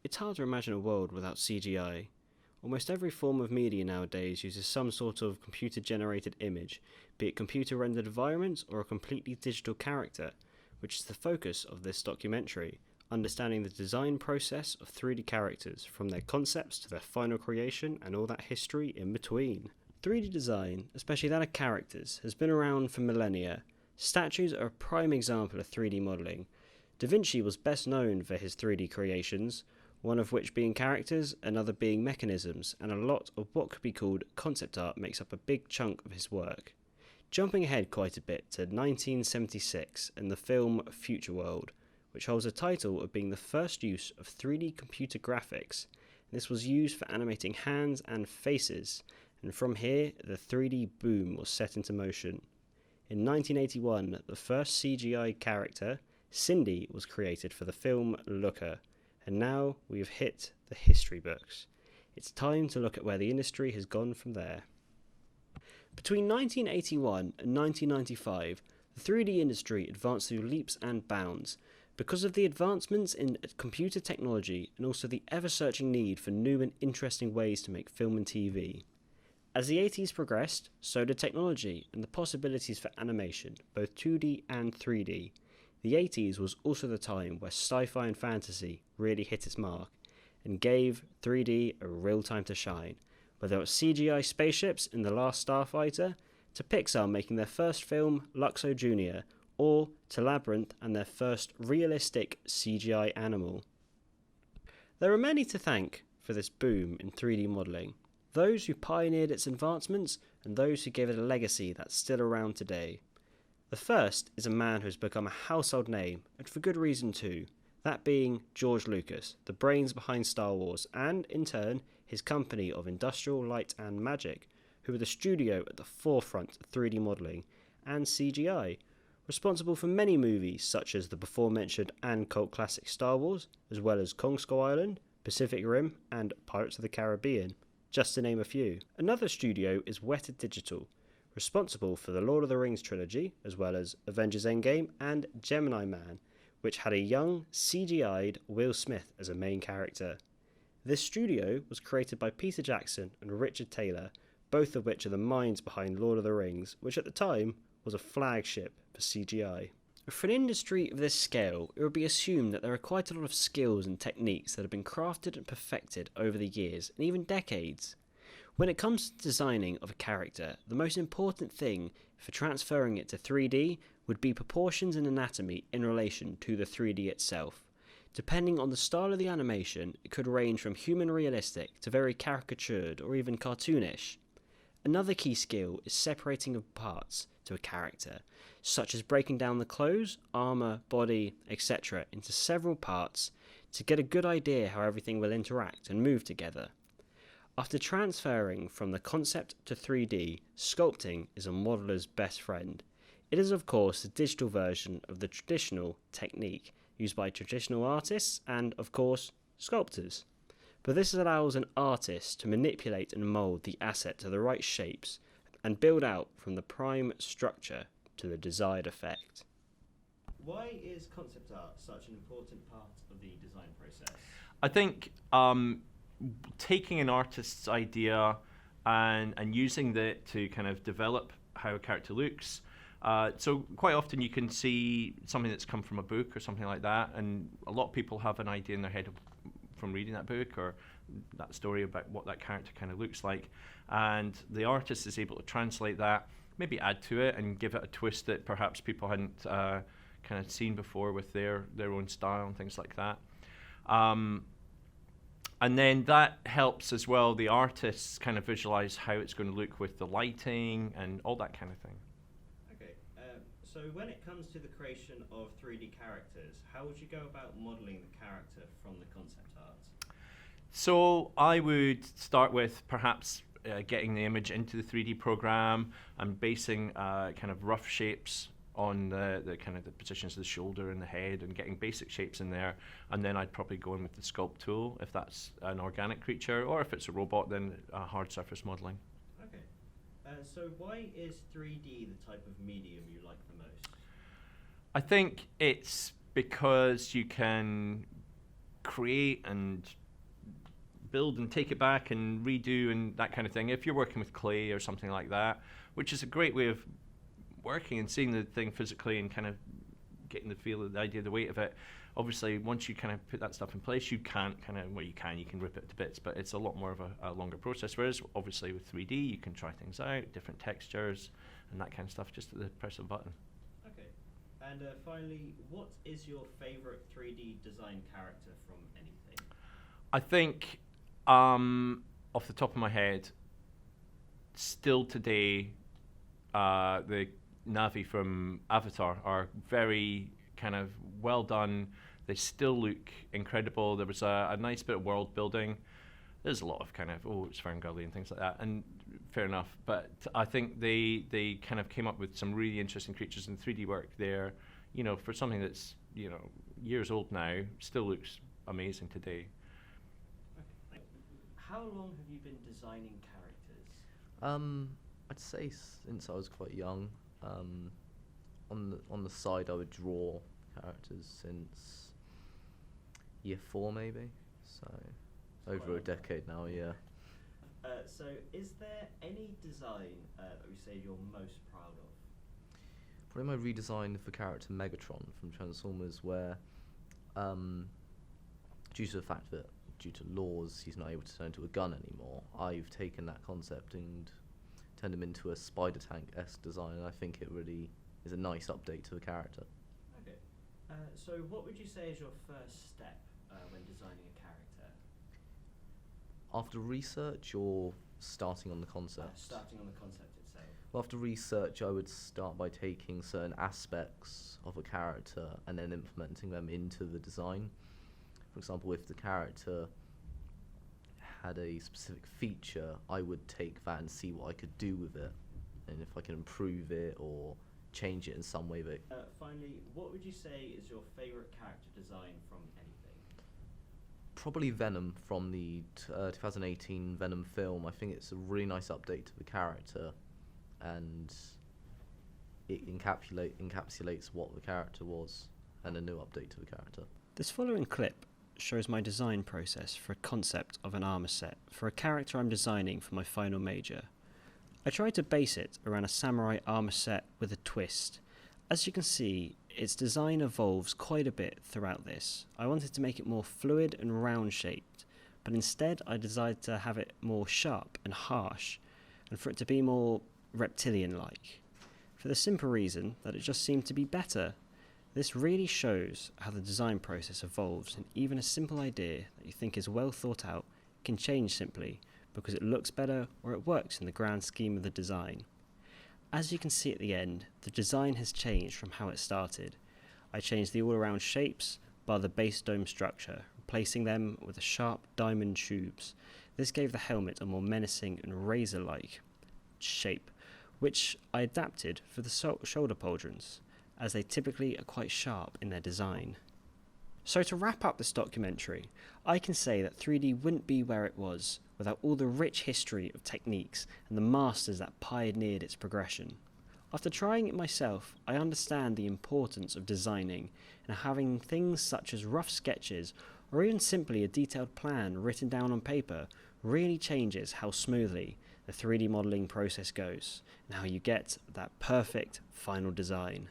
It's hard to imagine a world without CGI. Almost every form of media nowadays uses some sort of computer generated image, be it computer rendered environments or a completely digital character, which is the focus of this documentary, understanding the design process of 3D characters, from their concepts to their final creation and all that history in between. 3D design, especially that of characters, has been around for millennia. Statues are a prime example of 3D modelling. Da Vinci was best known for his 3D creations, one of which being characters, another being mechanisms, and a lot of what could be called concept art makes up a big chunk of his work. Jumping ahead quite a bit to 1976 and the film Future World, which holds the title of being the first use of 3D computer graphics. This was used for animating hands and faces, and from here the 3D boom was set into motion. In 1981, the first CGI character, Cindy, was created for the film Looker, and now we have hit the history books. It's time to look at where the industry has gone from there. Between 1981 and 1995, the 3D industry advanced through leaps and bounds. Because of the advancements in computer technology and also the ever-searching need for new and interesting ways to make film and TV. As the 80s progressed, so did technology and the possibilities for animation, both 2D and 3D. The 80s was also the time where sci-fi and fantasy really hit its mark and gave 3D a real time to shine, whether it was CGI spaceships in The Last Starfighter, to Pixar making their first film Luxo Jr., or to Labyrinth and their first realistic CGI animal. There are many to thank for this boom in 3D modelling, those who pioneered its advancements and those who gave it a legacy that's still around today. The first is a man who has become a household name, and for good reason too, that being George Lucas, the brains behind Star Wars, and in turn, his company of Industrial Light and Magic, who were the studio at the forefront of 3D modelling and CGI, responsible for many movies such as the before mentioned and cult classic Star Wars, as well as Kong Skull Island, Pacific Rim, and Pirates of the Caribbean, just to name a few. Another studio is Weta Digital, responsible for the Lord of the Rings trilogy, as well as Avengers Endgame and Gemini Man, which had a young, CGI'd Will Smith as a main character. This studio was created by Peter Jackson and Richard Taylor, both of which are the minds behind Lord of the Rings, which at the time was a flagship for CGI. For an industry of this scale, it would be assumed that there are quite a lot of skills and techniques that have been crafted and perfected over the years, and even decades. When it comes to designing of a character, the most important thing for transferring it to 3D would be proportions and anatomy in relation to the 3D itself. Depending on the style of the animation, it could range from human realistic to very caricatured or even cartoonish. Another key skill is separating of parts to a character, such as breaking down the clothes, armour, body, etc. into several parts to get a good idea how everything will interact and move together. After transferring from the concept to 3D, sculpting is a modeller's best friend. It is of course the digital version of the traditional technique used by traditional artists and, of course, sculptors. But this allows an artist to manipulate and mould the asset to the right shapes and build out from the prime structure to the desired effect. Why is concept art such an important part of the design process? I think taking an artist's idea and using that to kind of develop how a character looks. So quite often you can see something that's come from a book or something like that, and a lot of people have an idea in their head from reading that book or that story about what that character kind of looks like, and the artist is able to translate that, maybe add to it and give it a twist that perhaps people hadn't kind of seen before with their own style and things like that. And then that helps as well the artists kind of visualize how it's going to look with the lighting and all that kind of thing. Okay, so when it comes to the creation of 3D characters, how would you go about modelling the character from the concept art? So I would start with perhaps getting the image into the 3D program and basing kind of rough shapes on the kind of the positions of the shoulder and the head and getting basic shapes in there, and then I'd probably go in with the sculpt tool if that's an organic creature, or if it's a robot then hard surface modelling. Okay, so why is 3D the type of medium you like the most? I think it's because you can create and build and take it back and redo and that kind of thing. If you're working with clay or something like that, which is a great way of working and seeing the thing physically and kind of getting the feel of the idea, the weight of it. Obviously, once you kind of put that stuff in place, you can't kind of, well, you can rip it to bits, but it's a lot more of a longer process. Whereas, obviously, with 3D, you can try things out, different textures, and that kind of stuff, just at the press of a button. Okay. And finally, what is your favourite 3D design character from anything? I think, off the top of my head, still today, the Na'vi from Avatar are very kind of well done. They still look incredible. There was a nice bit of world building. There's a lot of kind of, it's Ferngully and things like that, and fair enough. But I think they kind of came up with some really interesting creatures in 3D work there. You know, for something that's, you know, years old now, still looks amazing today. Okay. How long have you been designing characters? I'd say since I was quite young. On the side, I would draw characters since year 4, maybe. So over a decade now, yeah. So is there any design that you say you're most proud of? Probably my redesign of the character Megatron from Transformers, where due to the fact that due to laws he's not able to turn into a gun anymore, I've taken that concept and turned him into a Spider Tank-esque design, and I think it really is a nice update to the character. Okay. So what would you say is your first step when designing a character? After research or starting on the concept? Starting on the concept itself. Well, after research, I would start by taking certain aspects of a character and then implementing them into the design. For example, if the character had a specific feature, I would take that and see what I could do with it, and if I can improve it or change it in some way. But finally, what would you say is your favourite character design from anything? probably Venom from the 2018 Venom film. I think it's a really nice update to the character, and it encapsulates what the character was, and a new update to the character. This following clip shows my design process for a concept of an armour set for a character I'm designing for my final major. I tried to base it around a samurai armour set with a twist. As you can see, its design evolves quite a bit throughout this. I wanted to make it more fluid and round shaped, but instead I decided to have it more sharp and harsh, and for it to be more reptilian-like, for the simple reason that it just seemed to be better. This really shows how the design process evolves, and even a simple idea that you think is well thought out can change simply because it looks better or it works in the grand scheme of the design. As you can see at the end, the design has changed from how it started. I changed the all-around shapes by the base dome structure, replacing them with the sharp diamond tubes. This gave the helmet a more menacing and razor-like shape, which I adapted for the shoulder pauldrons, as they typically are quite sharp in their design. So to wrap up this documentary, I can say that 3D wouldn't be where it was without all the rich history of techniques and the masters that pioneered its progression. After trying it myself, I understand the importance of designing and having things such as rough sketches or even simply a detailed plan written down on paper really changes how smoothly the 3D modelling process goes and how you get that perfect final design.